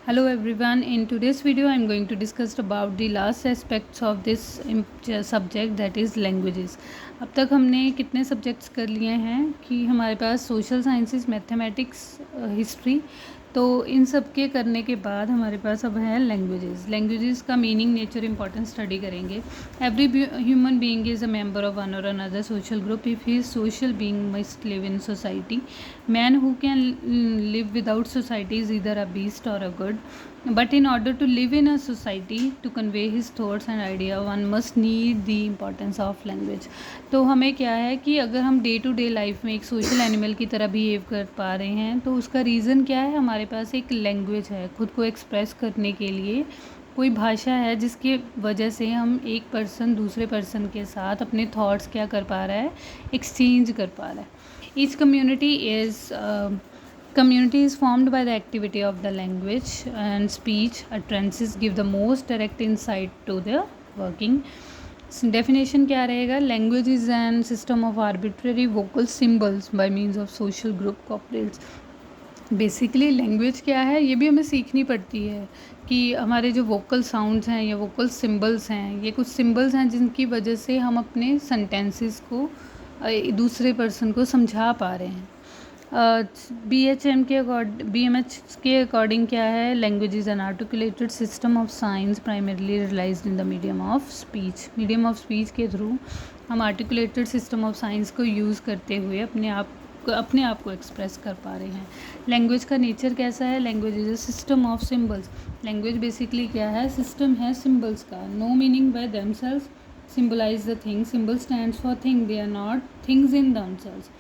Hello everyone. In today's video, I'm going to discuss about the last aspects of this subject, that is languages. अब तक हमने कितने subjects कर लिए हैं कि हमारे पास सोशल साइंसेस, मैथमेटिक्स, हिस्ट्री, तो इन सब के करने के बाद हमारे पास अब है लैंग्वेजेस. लैंग्वेजेस का मीनिंग, नेचर, इंपॉर्टेंस स्टडी करेंगे. Every human being is a member of one or another social group. If he social being must live in society. Man who can live without society is either a beast or a good. But in order to live in a society, to convey his thoughts and idea, one must need the importance of language. तो हमें क्या है कि अगर हम day to day life में एक social animal की तरह बिहेव कर पा रहे हैं, तो उसका रीज़न क्या है? हमारे पास एक लैंग्वेज है. खुद को एक्सप्रेस करने के लिए कोई भाषा है जिसकी वजह से हम एक पर्सन दूसरे पर्सन के साथ अपने थॉट्स क्या कर पा रहा है, एक्सचेंज कर पा रहा है. Each community is formed by the activity of the language and speech. Utterances give the most direct insight to the working. Definition क्या रहेगा? Language is an system of arbitrary vocal symbols by means of social group corporates. Basically language क्या है, ये भी हमें सीखनी पड़ती है कि हमारे जो वोकल साउंड्स हैं या वोकल सिंबल्स हैं, ये कुछ सिंबल्स हैं जिनकी वजह से हम अपने सेंटेंसेस को दूसरे पर्सन को समझा पा रहे हैं. BMH के अकॉर्डिंग क्या है? Language is an articulated system of science primarily realized in the medium of speech. Medium of speech के थ्रू हम आर्टिकुलेटेड सिस्टम ऑफ साइंस को यूज़ करते हुए अपने आप को एक्सप्रेस कर पा रहे हैं. लैंग्वेज का नेचर कैसा है? Language is a system of symbols. Language basically क्या है? सिस्टम है सिम्बल्स का. No meaning by themselves, symbolize the thing. Symbol stands for thing, they are not things in themselves.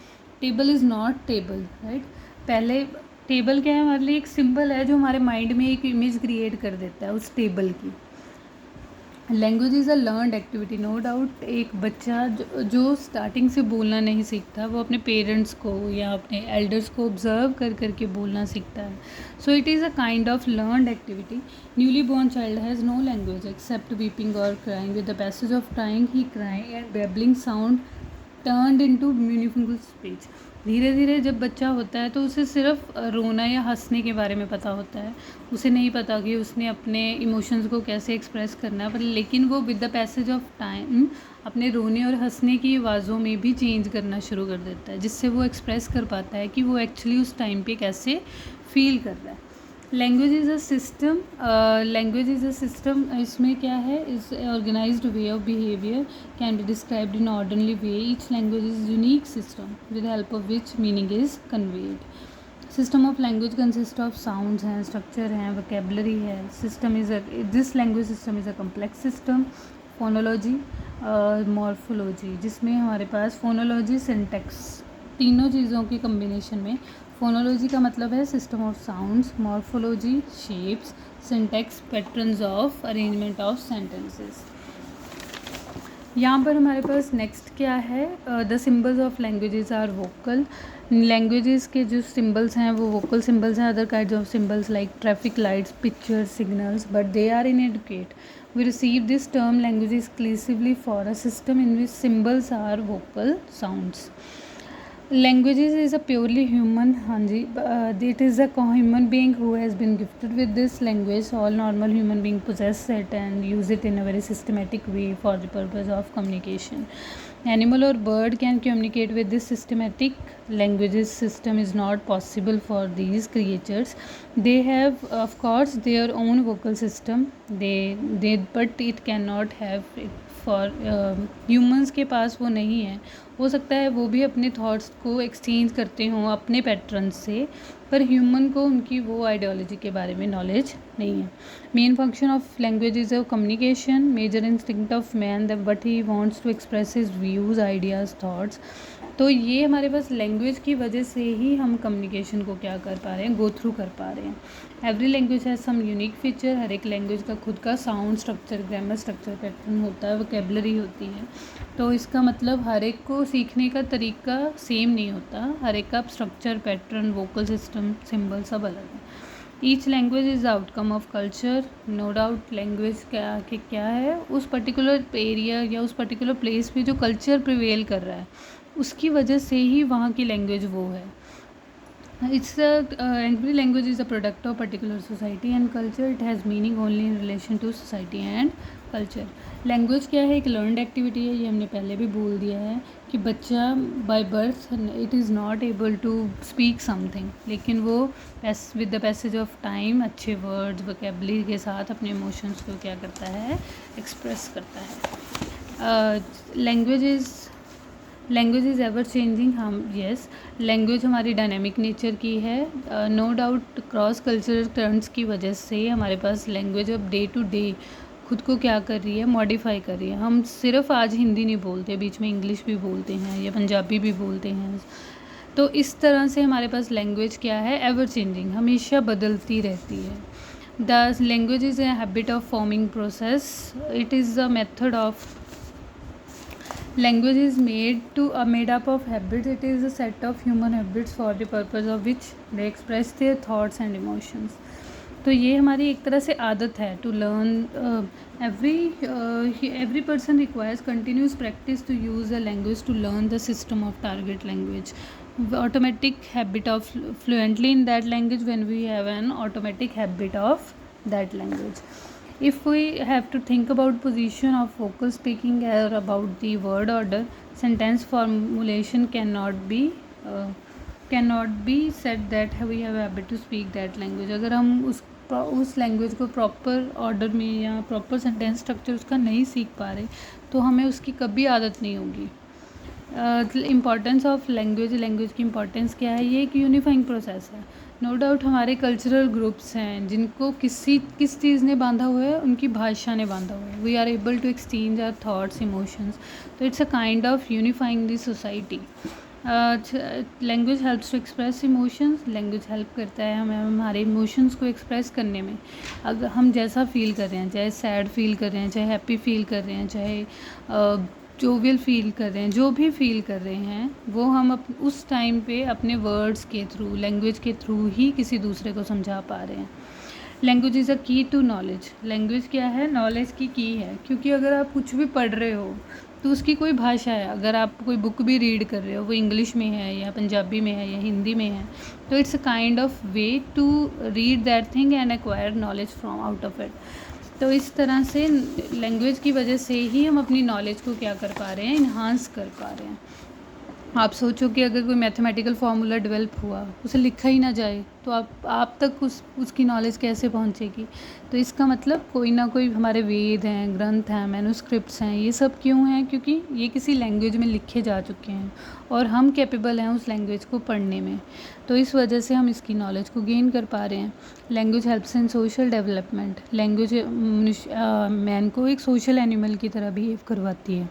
Table is not table, right? पहले table क्या है? हमारे लिए एक सिंबल है जो हमारे माइंड में एक इमेज क्रिएट कर देता है उस टेबल की. Language is a learned activity. No doubt एक बच्चा जो स्टार्टिंग से बोलना नहीं सीखता, वो अपने पेरेंट्स को या अपने एल्डर्स को ऑब्जर्व कर करके बोलना सीखता है. So it is a kind of learned activity. Newly born child has no language except weeping और crying. With the passage of time he crying and babbling sound turned into meaningful speech. धीरे धीरे जब बच्चा होता है तो उसे सिर्फ रोना या हंसने के बारे में पता होता है. उसे नहीं पता कि उसने अपने इमोशंस को कैसे एक्सप्रेस करना है, पर लेकिन वो with the passage of time अपने रोने और हंसने की आवाज़ों में भी चेंज करना शुरू कर देता है, जिससे वो एक्सप्रेस कर पाता है कि वो एक्चुअली उस टाइम पे कैसे फील कर रहा है. Language is a system. इसमें क्या है? Is organized way of behaviour can be described in orderly way. Each language is unique system with help of which meaning is conveyed. System of language consist of sounds हैं, structure हैं, vocabulary है. This language system is a complex system. Phonology, morphology, जिसमें हमारे पास phonology, syntax, तीनों चीज़ों की combination में. Phonology का मतलब है system of sounds, morphology shapes, syntax patterns of arrangement of sentences. यहाँ पर हमारे पास नेक्स्ट क्या है? The symbols of languages are vocal. Languages के जो सिम्बल्स हैं वो वोकल सिम्बल्स हैं. Other kinds of symbols like traffic lights, pictures, signals, but they are inadequate. We receive this term language exclusively for a system in which symbols are vocal sounds. Languages is a purely human, हाँ जी, it is a human being who has been gifted with this language. All normal human being possess it and use it in a very systematic way for the purpose of communication. Animal or bird can communicate with this systematic languages system is not possible for these creatures. They have of course their own vocal system, but it cannot have it for humans के पास वो नहीं है. हो सकता है वो भी अपने थॉट्स को एक्सचेंज करते हों अपने पैटर्न से, पर ह्यूमन को उनकी वो आइडियोलॉजी के बारे में नॉलेज नहीं है. Main function of language is a communication. Major instinct of man that but he wants to express his views, ideas, thoughts. तो ये हमारे पास लैंग्वेज की वजह से ही हम कम्युनिकेशन को क्या कर पा रहे हैं, गो थ्रू कर पा रहे हैं. Every language has some unique feature. हर एक लैंग्वेज का खुद का sound structure, grammar structure, pattern होता है, वोकेबलरी होती है. तो इसका मतलब हर एक को सीखने का तरीका सेम नहीं होता. हर एक का structure, pattern, vocal system, symbol सब अलग है. Each language is outcome of culture. No doubt language क्या है? उस पर्टिकुलर एरिया या उस पर्टिकुलर प्लेस पे जो कल्चर प्रिवेल कर रहा है उसकी वजह से ही वहाँ की लैंग्वेज वो है. Every language is a product of particular society and culture. It has meaning only in relation to society and culture. Language क्या है? एक लर्नड एक्टिविटी है, ये हमने पहले भी बोल दिया है कि बच्चा by birth it is not able to speak something, लेकिन वो with the passage of time अच्छे वर्ड्स वोकेबलरी के साथ अपने इमोशंस को क्या करता है? एक्सप्रेस करता है. Language is ever changing. हम यस, लैंग्वेज हमारी डायनेमिक नेचर की है. No doubt cross cultural turns की वजह से हमारे पास लैंग्वेज अब डे टू डे खुद को क्या कर रही है? मॉडिफाई कर रही है. हम सिर्फ आज हिंदी नहीं बोलते, बीच में इंग्लिश भी बोलते हैं या पंजाबी भी बोलते हैं. तो इस तरह से हमारे पास लैंग्वेज क्या है? एवर चेंजिंग, हमेशा बदलती रहती है. The language is a habit of forming process. It is a method of language is made up of habits. It is a set of human habits for the purpose of which they express their thoughts and emotions. तो ये हमारी एक तरह से आदत है to learn. Every person requires continuous practice to use a language to learn the system of target language. automatic habit of fluently in that language when we have an automatic habit of that language. If we have to think about position of vocal speaking or about the word order, sentence formulation cannot be said that we have a habit to speak that language. अगर हम उस language को proper order में या proper sentence structure उसका नहीं सीख पा रहे तो हमें उसकी कभी आदत नहीं होगी. इम्पॉर्टेंस ऑफ लैंग्वेज की इम्पॉर्टेंस क्या है? ये एक यूनिफाइंग प्रोसेस है. नो डाउट हमारे कल्चरल ग्रुप्स हैं जिनको किस चीज़ ने बांधा हुआ है? उनकी भाषा ने बांधा हुआ है. We are able to exchange our thoughts, emotions. तो it's a kind of unifying the society. Language helps to express emotions. Language help करता है हमें हमारे इमोशंस को एक्सप्रेस करने में. अगर हम जैसा फील कर रहे हैं, चाहे सैड फील कर रहे हैं, चाहे हैप्पी फील कर रहे हैं, चाहे जोवियल फील कर रहे हैं, जो भी फील कर रहे हैं वो हम उस टाइम पे अपने वर्ड्स के थ्रू, लैंग्वेज के थ्रू ही किसी दूसरे को समझा पा रहे हैं. लैंग्वेज इज़ अ की टू नॉलेज. लैंग्वेज क्या है? नॉलेज की है. क्योंकि अगर आप कुछ भी पढ़ रहे हो तो उसकी कोई भाषा है. अगर आप कोई बुक भी रीड कर रहे हो वो इंग्लिश में है या पंजाबी में है या हिंदी में है, तो it's a kind of way to read that thing and acquire knowledge from out of it. तो इस तरह से लैंग्वेज की वजह से ही हम अपनी नॉलेज को क्या कर पा रहे हैं? इन्हांस कर पा रहे हैं. आप सोचो कि अगर कोई मैथमेटिकल फार्मूला डेवलप हुआ, उसे लिखा ही ना जाए तो आप तक उसकी नॉलेज कैसे पहुंचेगी? तो इसका मतलब कोई ना कोई हमारे वेद हैं, ग्रंथ हैं, मैन्युस्क्रिप्ट्स हैं, ये सब क्यों हैं? क्योंकि ये किसी लैंग्वेज में लिखे जा चुके हैं और हम कैपेबल हैं उस लैंग्वेज को पढ़ने में. तो इस वजह से हम इसकी नॉलेज को गेन कर पा रहे हैं. Language helps in social development. Language man को एक सोशल एनिमल की तरह बिहेव करवाती है.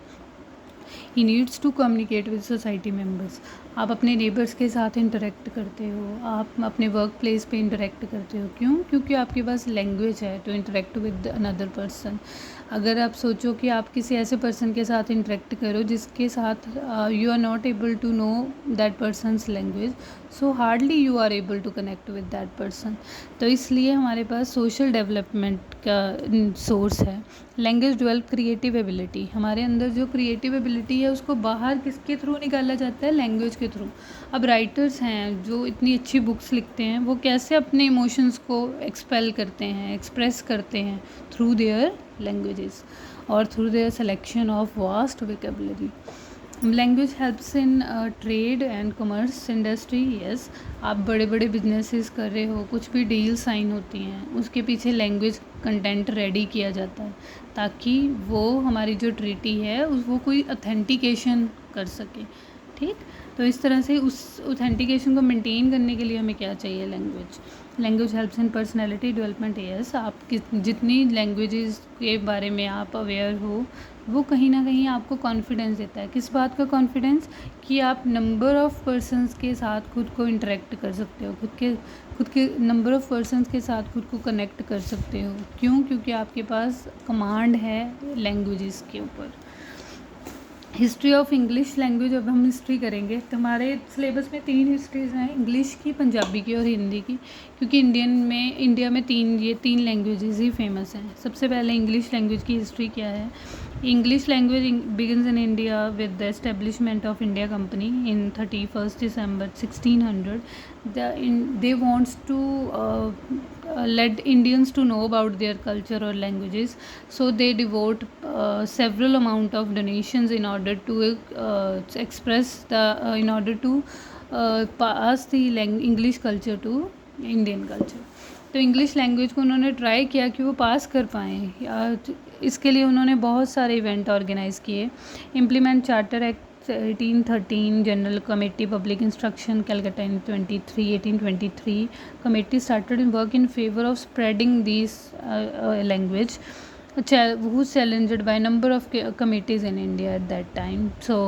He needs to communicate with society members. आप अपने नेबर्स के साथ इंटरेक्ट करते हो, आप अपने वर्क प्लेस पे इंटरेक्ट करते हो. क्यों? क्योंकि आपके पास लैंग्वेज है to interact with another person. अगर आप सोचो कि आप किसी ऐसे पर्सन के साथ इंटरेक्ट करो जिसके साथ you are not able to know that person's language, so hardly you are able to connect with that person. तो इसलिए हमारे पास सोशल डेवलपमेंट का सोर्स है. Language develop creative ability. हमारे अंदर जो क्रिएटिव एबिलिटी है उसको बाहर किसके थ्रू निकाला जाता है? लैंग्वेज के थ्रू. अब राइटर्स हैं जो इतनी अच्छी बुक्स लिखते हैं, वो कैसे अपने इमोशंस को एक्सपेल करते हैं, एक्सप्रेस करते हैं? थ्रू देयर लैंग्वेजेस और through their selection of vast vocabulary. Language helps in trade and commerce industry. Yes, आप बड़े बड़े बिजनेसेस कर रहे हो, कुछ भी डील साइन होती हैं, उसके पीछे लैंग्वेज कंटेंट रेडी किया जाता है ताकि वो हमारी जो ट्रीटी है वो कोई ऑथेंटिकेशन कर सके. ठीक, तो इस तरह से उस ऑथेंटिकेशन को मेंटेन करने के लिए हमें क्या चाहिए? Language. Language helps in personality development. Yes, आप जितनी लैंग्वेजेस के बारे में आप अवेयर हो वो कहीं ना कहीं आपको कॉन्फिडेंस देता है. किस बात का कॉन्फिडेंस? कि आप नंबर ऑफ़ पर्सन्स के साथ खुद को इंटरेक्ट कर सकते हो, खुद के नंबर ऑफ़ पर्सन्स के साथ खुद को कनेक्ट कर सकते हो. क्यों? क्योंकि आपके पास कमांड है लैंग्वेजेस के ऊपर. History of English language. अब हम हिस्ट्री करेंगे तो हमारे सिलेबस में 3 हिस्ट्रीज़ हैं, इंग्लिश की, पंजाबी की और हिंदी की. क्योंकि इंडिया में 3 लैंग्वेजेस ही फेमस हैं. सबसे पहले इंग्लिश लैंग्वेज की हिस्ट्री क्या है? English language begins in India with the establishment of India Company in 31st December 1600. They wants to let Indians to know about their culture or languages, so they devote several amount of donations in order to express the in order to pass the English culture to Indian culture. तो English language को उन्होंने try किया कि वो पास कर पाएँ। इसके लिए उन्होंने बहुत सारे इवेंट ऑर्गेनाइज़ किए। Implement charter act 1813, general committee public instruction Calcutta in 1823 committee started in work in favour of spreading this language who's challenged by a number of committees in India at that time. So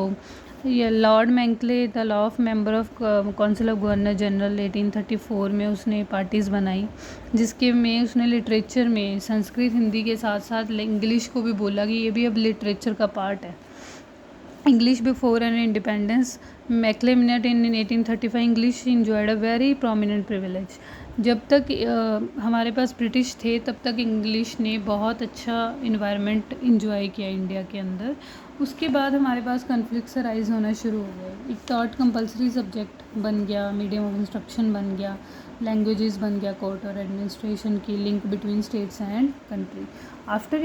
Lord Macaulay the law of member of council of governor general 1834 में उसने parties बनाई, जिसके में उसने literature में संस्कृत हिंदी के साथ साथ इंग्लिश को भी बोला कि ये भी अब लिटरेचर का पार्ट है। English before N independence McClay minute in 1835 English enjoyed a very prominent privilege. जब तक हमारे पास ब्रिटिश थे तब तक इंग्लिश ने बहुत अच्छा इन्वायरमेंट इंजॉय किया इंडिया के अंदर। उसके बाद हमारे पास कन्फ्लिक्ट्स राइज होना शुरू हो गए। एक टॉट कंपलसरी सब्जेक्ट बन गया, मीडियम ऑफ इंस्ट्रक्शन बन गया, लैंग्वेजेस बन गया, कोर्ट और एडमिनिस्ट्रेशन की link between states and country. After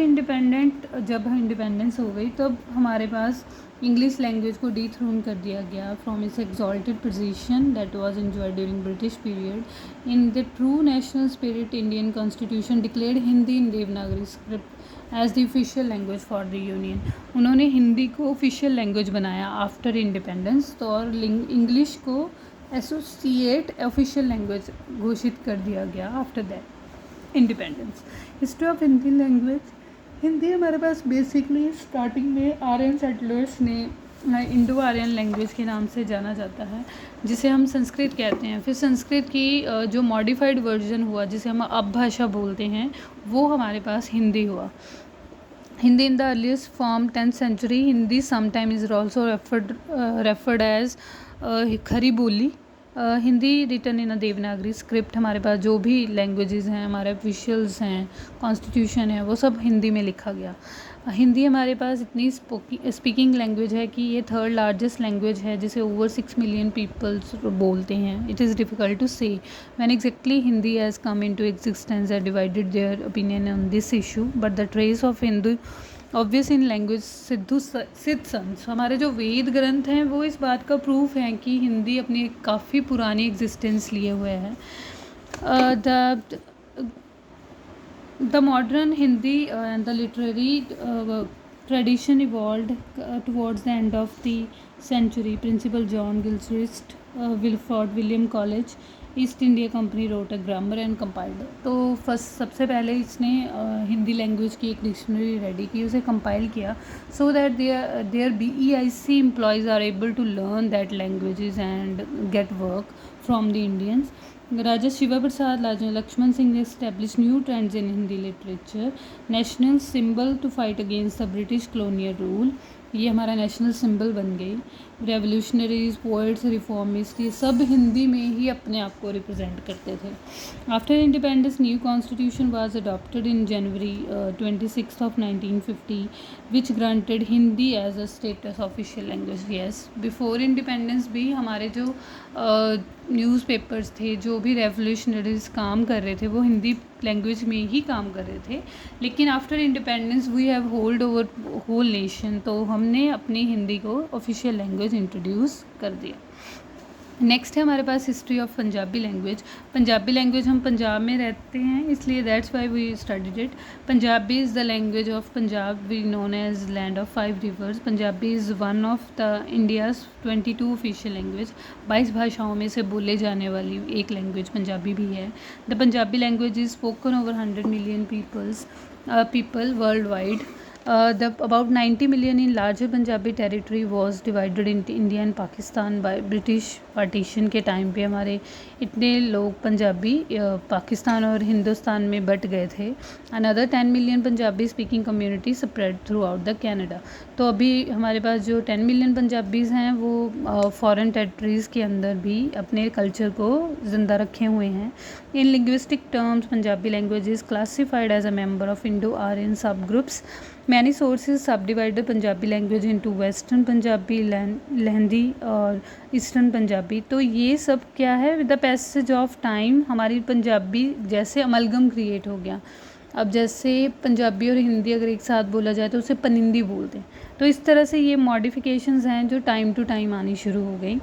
जब इंडिपेंडेंस हो गई तब हमारे पास इंग्लिश लैंग्वेज को डीथ्रोन कर दिया गया from its exalted position that was enjoyed during British period. In the true national spirit Indian constitution declared Hindi in Devanagari script as the official language for the union. उन्होंने हिंदी को ऑफिशियल लैंग्वेज बनाया after independence, तो और English को associate official language घोषित कर दिया गया after that independence. History of Hindi language. Hindi हमारे पास बेसिकली स्टार्टिंग में आर्यन सेटलर्स ने इंडो आर्यन लैंग्वेज के नाम से जाना जाता है, जिसे हम संस्कृत कहते हैं। फिर संस्कृत की जो मॉडिफाइड वर्जन हुआ, जिसे हम अब भाषा बोलते हैं, वो हमारे पास हिंदी हुआ। Hindi in the earliest form 10th century Hindi sometime is also referred as Khari Boli. Hindi written in a Devanagari script. हमारे पास जो भी लैंग्वेजेस हैं, हमारे ऑफिशियल्स हैं, कॉन्स्टिट्यूशन है, वो सब हिंदी में लिखा गया। हिंदी हमारे पास इतनी स्पीकिंग लैंग्वेज है कि ये 3rd लार्जेस्ट लैंग्वेज है, जिसे ओवर 6 मिलियन पीपल्स बोलते हैं। इट इज़ डिफ़िकल्ट टू से when exactly Hindi has come into existence and divided their opinion on this issue, but the trace of Hindu obvious in language सिद्ध sons. हमारे जो वेद ग्रंथ हैं वो इस बात का प्रूफ हैं कि हिंदी अपनी काफ़ी पुरानी एग्जिस्टेंस लिए हुए है। The modern Hindi and the literary tradition evolved towards the end of the century. Principal John Gilchrist Wilford William College East India Company wrote a grammar and compiled. तो सबसे पहले इसने हिंदी लैंग्वेज की एक डिक्शनरी रेडी की, उसे कंपाइल किया, so that there BEIC employees are able to learn that languages and get work from the Indians. Raja Shiva Prasad Lakshman Singh ने establish new trends in Hindi literature. National symbol to fight against the British colonial rule, ये हमारा national symbol बन गई। Revolutionaries, poets, reformist, ये सब हिंदी में ही अपने आप को रिप्रेजेंट करते थे। After independence new constitution was adopted in January 26 of 1950 which granted Hindi as a status official language. Yes, before independence भी हमारे जो न्यूज़पेपर्स थे, जो भी रेवोल्यूशनरीज काम कर रहे थे, वो हिंदी लैंग्वेज में ही काम कर रहे थे। लेकिन after independence we have hold over whole nation, तो हमने अपनी हिंदी को ऑफिशियल लैंग्वेज इंट्रोड्यूस कर दिया। नेक्स्ट है हमारे पास history of Punjabi language. Punjabi language, हम पंजाब में रहते हैं इसलिए that's why we studied it. Punjabi is the language of Punjab, we known as land of 5 rivers. Punjabi is one of the India's 22 official language. 22 भाषाओं में से बोले जाने वाली एक लैंग्वेज पंजाबी भी है। The Punjabi language is spoken over 100 million people worldwide. About 90 million in larger Punjabi territory was divided into India and Pakistan by British partition के टाइम पे हमारे इतने लोग पंजाबी पाकिस्तान और हिंदुस्तान में बट गए थे। Another 10 million Punjabi speaking community spread through out the Canada. तो अभी हमारे पास जो 10 मिलियन पंजाबीज़ हैं वो फॉरेन टेरिटरीज़ के अंदर भी अपने कल्चर को ज़िंदा रखे हुए हैं। In linguistic terms, Punjabi language is classified as a member of Indo-Aryan subgroups. Many sources subdivide Punjabi language into Western Punjabi, Lehndi और Eastern Punjabi. तो ये सब क्या है, with the passage of time हमारी पंजाबी जैसे अमलगम क्रिएट हो गया. अब जैसे पंजाबी और हिंदी अगर एक साथ बोला जाए तो उसे पनिंदी बोलते हैं. तो इस तरह से ये मॉडिफिकेशंस हैं जो टाइम टू टाइम आनी शुरू हो गई.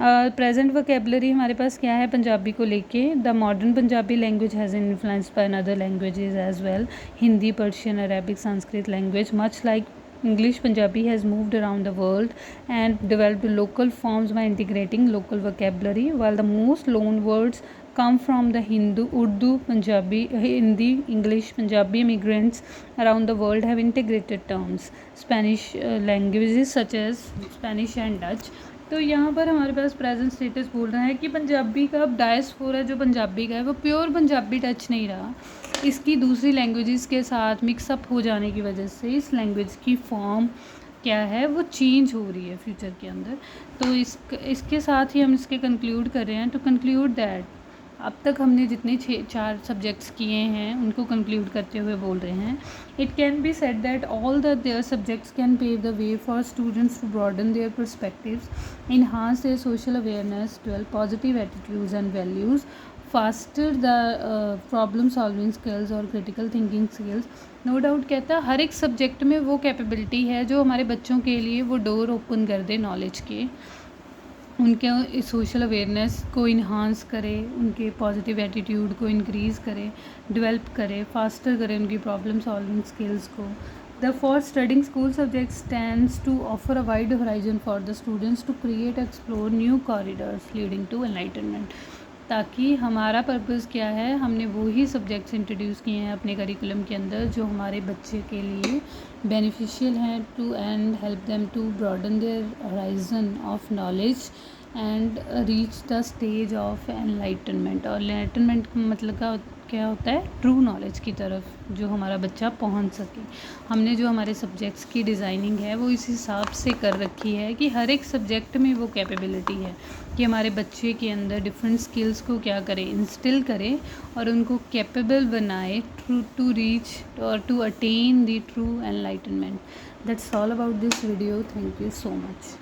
प्रेजेंट वोकेबलरी हमारे पास क्या है पंजाबी को लेके. The modern Punjabi language has influenced by other languages as well. Hindi, Persian, Arabic, Sanskrit language much like English, Punjabi has moved around the world and developed local forms by integrating local vocabulary. While the most loan words come from the Hindu, Urdu, Punjabi, Hindi, English, Punjabi immigrants around the world have integrated terms. Spanish languages such as Spanish and Dutch. तो यहाँ पर हमारे पास present status बोल रहा है कि पंजाबी का अब डायस्पोरा जो पंजाबी का है वो प्योर पंजाबी टच नहीं रहा. इसकी दूसरी लैंग्वेजेस के साथ मिक्सअप हो जाने की वजह से इस लैंग्वेज की फॉर्म क्या है वो चेंज हो रही है फ्यूचर के अंदर. तो इसके साथ ही हम इसके कंक्लूड कर रहे हैं. टू कंक्लूड दैट अब तक हमने जितने 4 सब्जेक्ट्स किए हैं उनको कंक्लूड करते हुए बोल रहे हैं. It can be said that all their subjects can pave the way for students to broaden their perspectives, enhance their social awareness, develop positive attitudes and values, faster the problem solving skills और critical thinking skills. No doubt कहता है हर एक subject में वो capability है जो हमारे बच्चों के लिए वो डोर ओपन कर दे नॉलेज के, उनके सोशल अवेयरनेस को इन्हांस करे, उनके पॉजिटिव एटीट्यूड को इंक्रीज़ करे, डेवलप करे, फास्टर करे उनकी प्रॉब्लम सॉल्विंग स्किल्स को. Therefore, studying school subjects tends to offer a wide horizon for the students to create, explore new corridors leading to enlightenment. ताकि हमारा पर्पज़ क्या है, हमने वो ही सब्जेक्ट्स इंट्रोड्यूस किए हैं अपने करिकुलम के अंदर जो हमारे बच्चे के लिए बेनिफिशियल हैं to and help them to broaden their horizon of knowledge and reach the stage of enlightenment. और एनलाइटनमेंट मतलब का क्या होता है, ट्रू नॉलेज की तरफ जो हमारा बच्चा पहुंच सके. हमने जो हमारे सब्जेक्ट्स की डिज़ाइनिंग है वो इस हिसाब से कर रखी है कि हर एक सब्जेक्ट में वो कैपेबिलिटी है कि हमारे बच्चे के अंदर डिफरेंट स्किल्स को क्या करें, इंस्टिल करें और उनको कैपेबल बनाए टू रीच और to attain the true enlightenment. That's all about this video. Thank you so much.